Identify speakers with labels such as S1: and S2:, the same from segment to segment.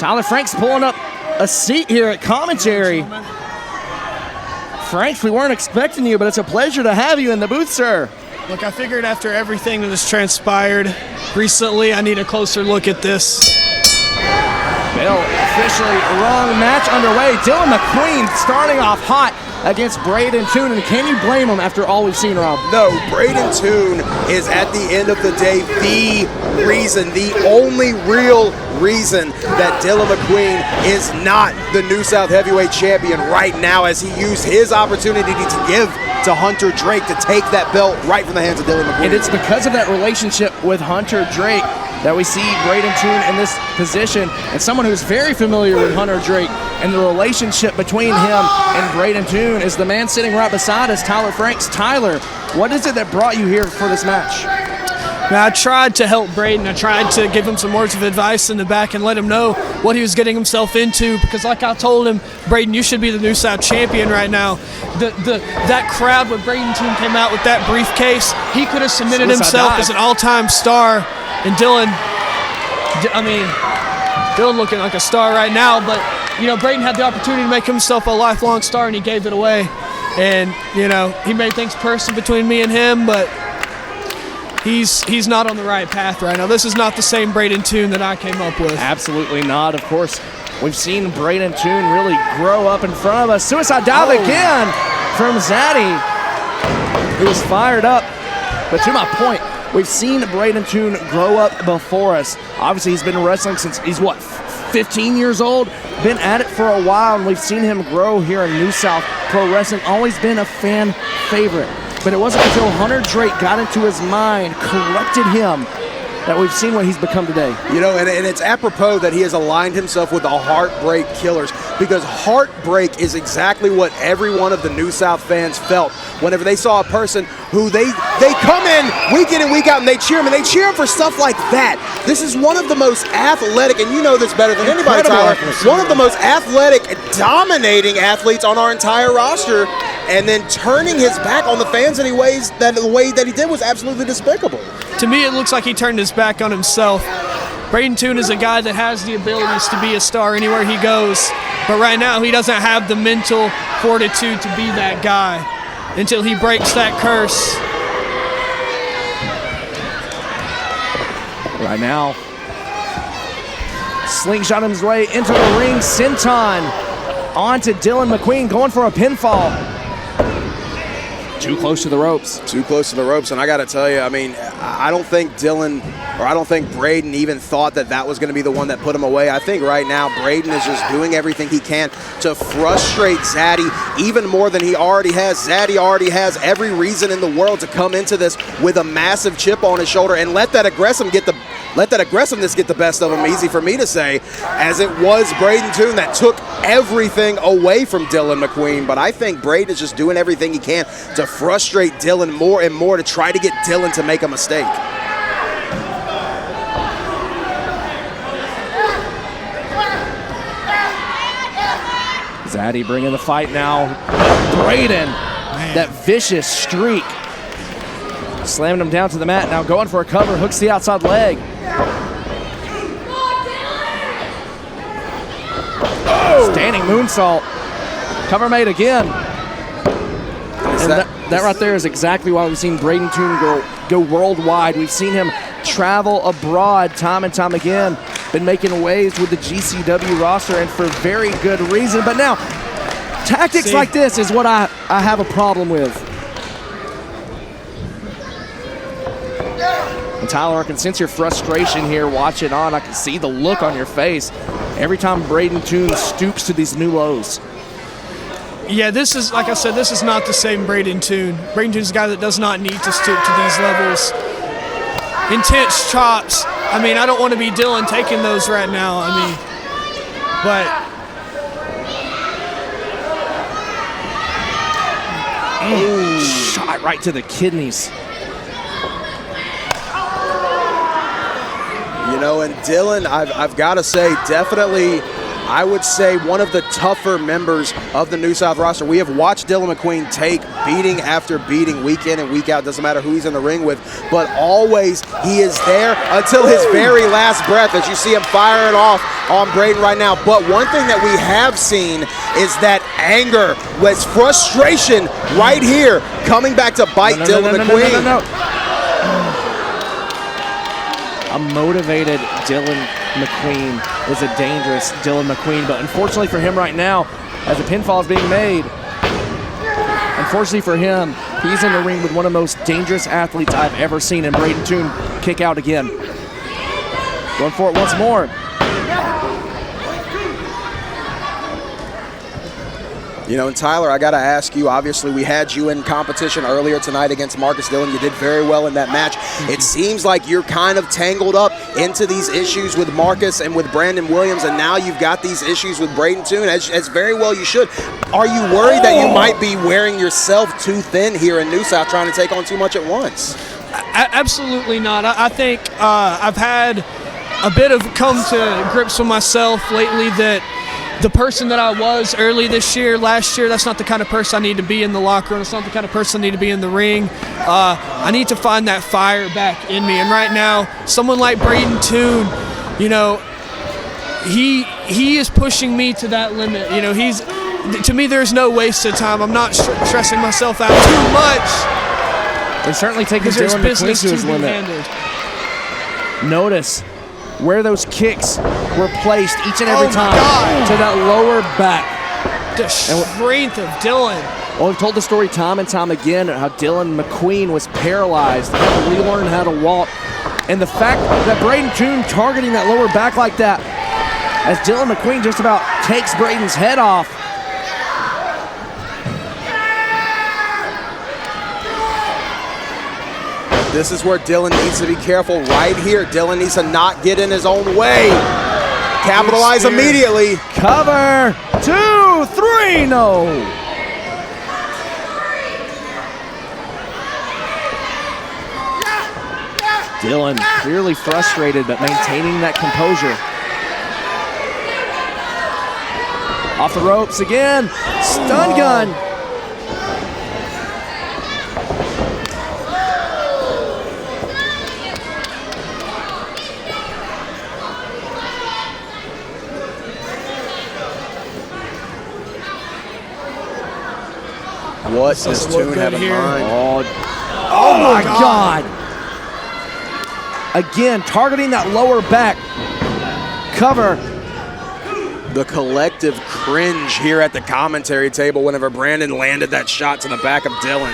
S1: Tyler Frank's pulling up a seat here at commentary. Frank, we weren't expecting you, but it's a pleasure to have you in the booth, sir.
S2: Look, I figured after everything that has transpired recently, I need a closer look at this.
S1: Bell officially wrong. Match underway. Dillon McQueen starting off hot against Brayden Toon, and can you blame him after all we've seen, Rob?
S3: No, Brayden Toon is at the end of the day the reason, the only real reason that Dillon McQueen is not the New South Heavyweight Champion right now, as he used his opportunity to give to Hunter Drake to take that belt right from the hands of Dillon McQueen.
S1: And it's because of that relationship with Hunter Drake that we see Brayden Toon in this position, and someone who's very familiar with Hunter Drake, and the relationship between him and Brayden Toon is the man sitting right beside us, Tyler Franks. Tyler, what is it that brought you here for this match?
S2: Now, I tried to help Brayden. I tried to give him some words of advice in the back and let him know what he was getting himself into, because like I told him, Brayden, you should be the New South champion right now. That crowd when Brayden Toon came out with that briefcase, he could have cemented himself as an all-time star. And Dillon looking like a star right now, but you know, Brayden had the opportunity to make himself a lifelong star, and he gave it away. And you know, he made things personal between me and him, but he's not on the right path right now. This is not the same Brayden Toon that I came up with.
S1: Absolutely not. Of course, we've seen Brayden Toon really grow up in front of us. Suicide dive again from Zaddy, who was fired up. But to my point, we've seen Brayden Toon grow up before us. Obviously, he's been wrestling since he's, 15 years old? Been at it for a while, and we've seen him grow here in New South Pro Wrestling. Always been a fan favorite. But it wasn't until Hunter Drake got into his mind, corrupted him, that we've seen what he's become today.
S3: You know, and it's apropos that he has aligned himself with the Heartbreak Killers, because Heartbreak is exactly what every one of the New South fans felt whenever they saw a person who they come in week and week out and they cheer him, and they cheer him for stuff like that. This is one of the most athletic, and you know this better than anybody, Tyler, one of the most athletic, dominating athletes on our entire roster, and then turning his back on the fans in ways that the way that he did was absolutely despicable.
S2: To me, it looks like he turned his back on himself. Brayden Toon is a guy that has the abilities to be a star anywhere he goes, but right now he doesn't have the mental fortitude to be that guy until he breaks that curse.
S1: Right now, slingshot his way into the ring. Senton on to Dillon McQueen, going for a pinfall. Too close to the ropes.
S3: Too close to the ropes, and I got to tell you, I mean, I don't think Brayden even thought that was going to be the one that put him away. I think right now Brayden is just doing everything he can to frustrate Zaddy even more than he already has. Zaddy already has every reason in the world to come into this with a massive chip on his shoulder and let that aggressiveness get the best of him. Easy for me to say, as it was Brayden Toon that took everything away from Dillon McQueen. But I think Brayden is just doing everything he can to frustrate Dillon more and more, to try to get Dillon to make a mistake.
S1: Zaddy bringing the fight now. Brayden, that vicious streak. Slamming him down to the mat, now going for a cover, hooks the outside leg. Standing moonsault. Cover made again. And that right there is exactly why we've seen Brayden Toon go worldwide. We've seen him travel abroad time and time again. Been making waves with the GCW roster, and for very good reason. But now, tactics like this is what I have a problem with. And Tyler, I can sense your frustration here watching on. I can see the look on your face every time Brayden Toon stoops to these new lows.
S2: Yeah, this is, like I said, this is not the same Brayden Toon. Brayden Toon's a guy that does not need to stoop to these levels. Intense chops. I mean, I don't want to be Dillon taking those right now. I mean, but
S1: shot right to the kidneys.
S3: You know, and Dillon, I've got to say, definitely, I would say, one of the tougher members of the New South roster. We have watched Dillon McQueen take beating after beating week in and week out. Doesn't matter who he's in the ring with, but always he is there until his very last breath, as you see him firing off on Brayden right now. But one thing that we have seen is that anger, with frustration right here, coming back to bite Dillon McQueen.
S1: A motivated Dillon McQueen is a dangerous Dillon McQueen, but unfortunately for him right now, as the pinfall is being made, unfortunately for him, he's in the ring with one of the most dangerous athletes I've ever seen, and Brayden Toon kick out again. Going for it once more.
S3: You know, and Tyler, I got to ask you, obviously we had you in competition earlier tonight against Marcus Dillon. You did very well in that match. It seems like you're kind of tangled up into these issues with Marcus and with Brandon Williams, and now you've got these issues with Brayden Toon, as very well you should. Are you worried that you might be wearing yourself too thin here in New South, trying to take on too much at once?
S2: Absolutely not. I think I've had a bit of come to grips with myself lately that the person that I was early this year, last year, that's not the kind of person I need to be in the locker room. It's not the kind of person I need to be in the ring. I need to find that fire back in me. And right now, someone like Brayden Toon, you know, he is pushing me to that limit. You know, to me, there's no waste of time. I'm not stressing myself out too much.
S1: They're certainly taking Dillon McQueen to his limit. Notice where those kicks were placed each and every time to that lower back.
S2: The strength of Dillon.
S1: Well, we've told the story time and time again how Dillon McQueen was paralyzed, had to relearn how to walk. And the fact that Brayden Toon targeting that lower back like that, as Dillon McQueen just about takes Brayden's head off.
S3: This is where Dillon needs to be careful right here. Dillon needs to not get in his own way. Capitalize immediately.
S1: Cover, 2, 3, no. Dillon clearly frustrated, but maintaining that composure. Off the ropes again, stun gun.
S3: What does Toon have in mind?
S1: Oh my God. Again, targeting that lower back. Cover.
S3: The collective cringe here at the commentary table whenever Brandon landed that shot to the back of Dillon.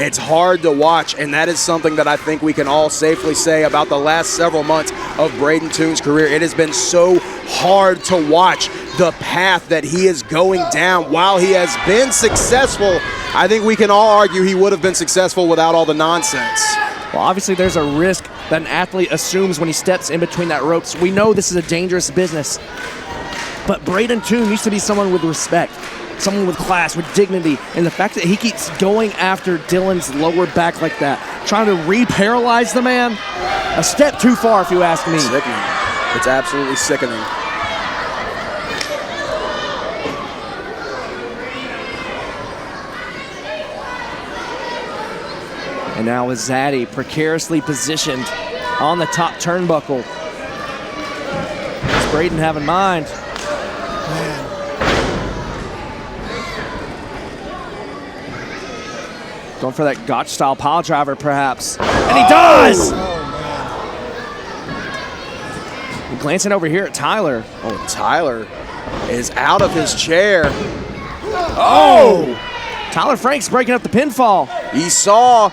S3: It's hard to watch, and that is something that I think we can all safely say about the last several months of Brayden Toon's career. It has been so hard to watch the path that he is going down. While he has been successful, I think we can all argue he would have been successful without all the nonsense.
S1: Well, obviously there's a risk that an athlete assumes when he steps in between that ropes. We know this is a dangerous business, but Brayden Toon used to be someone with respect, someone with class, with dignity, and the fact that he keeps going after Dillon's lower back like that, trying to re-paralyze the man, a step too far if you ask me.
S3: Sickening. It's absolutely sickening.
S1: And now is Zaddy precariously positioned on the top turnbuckle. What's Brayden have in mind? Going for that Gotch-style pile driver, perhaps. And he does! Glancing over here at Tyler.
S3: Oh, Tyler is out of his chair.
S1: Oh! Tyler Frank's breaking up the pinfall.
S3: He saw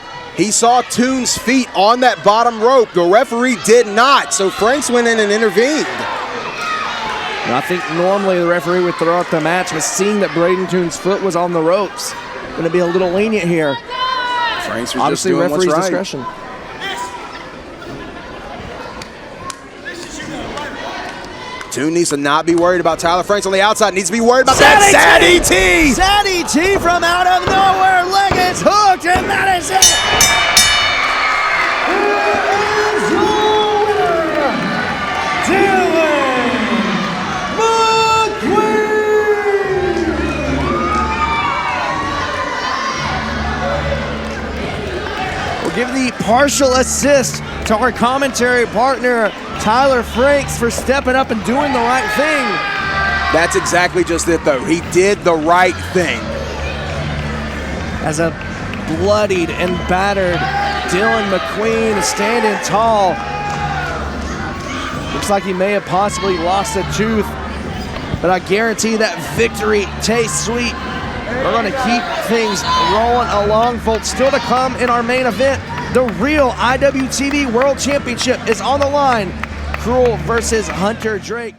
S3: Toon's feet on that bottom rope. The referee did not, so Franks went in and intervened.
S1: And I think normally the referee would throw out the match, but seeing that Brayden Toon's foot was on the ropes, going to be a little lenient here.
S3: Franks was
S1: obviously
S3: just doing
S1: referee's
S3: what's right.
S1: discretion.
S3: Toon needs to not be worried about Tyler Franks on the outside. Needs to be worried about that Zaddy T.
S1: Zaddy T from out of nowhere. Leg is hooked, and that is it. Dillon the partial assist to our commentary partner, Tyler Franks, for stepping up and doing the right thing.
S3: That's exactly just it, though. He did the right thing.
S1: As a bloodied and battered Dillon McQueen standing tall. Looks like he may have possibly lost a tooth, but I guarantee that victory tastes sweet. We're going to keep things rolling along, folks. Still to come in our main event, the real IWTV World Championship is on the line. Cruel versus Hunter Drake.